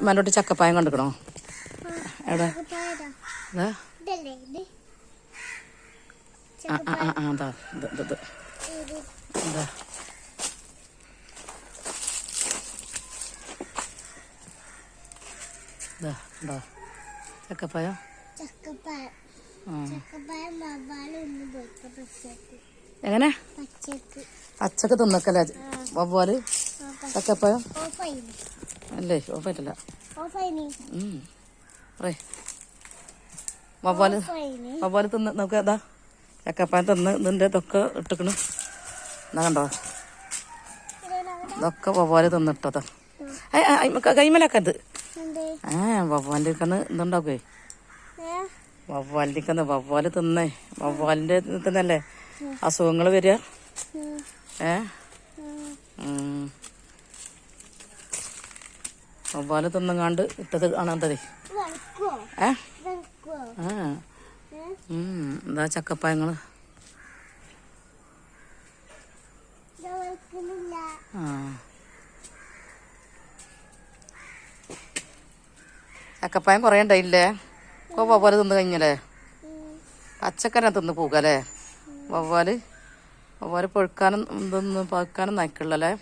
മലോട്ട് ചക്കപ്പായം കണ്ടിക്കണോ? എവിടെ? അതാ എന്താ ഇതാ ചക്കപ്പായം. എങ്ങനെ പച്ചക്ക് തിന്നക്കല്ലേ വവ്വാല്? ചക്കപ്പായം അല്ലേ? ഓഫായിട്ടല്ല. വവ്വാല് തിന്ന് നോക്കുക. അതാ ചക്കപ്പായം തിന്ന് ഇതിൻ്റെ ഇതൊക്കെ ഇട്ടിക്കണ്. എന്നാ കണ്ടോ? ഇതൊക്കെ വവ്വാല് തിന്നിട്ടതാ. കൈമലക്കത് വവ്വാലിൻ്റെ കന്ന് ഇതുണ്ടാക്കുവേ. വവ്വാല് തിന്നേ. വവ്വാലിൻ്റെ തിന്നല്ലേ അസുഖങ്ങൾ വരിക. വവ്വാല് തിന്നങ്ങാണ്ട് ഇട്ടത് കാണാത്തതേ. എന്താ ചക്കപ്പായങ്ങള്. ചക്കപ്പായം കുറേ ഉണ്ടായില്ലേ? ഇപ്പോൾ വവ്വാല് തിന്ന് കഴിഞ്ഞല്ലേ? പച്ചക്കറി തിന്ന് പോകല്ലേ വവ്വാല്? വവ്വാല് പൊഴുക്കാനും ഇതൊന്നും പഴുക്കാനും നയിക്കുള്ളല്ലേ?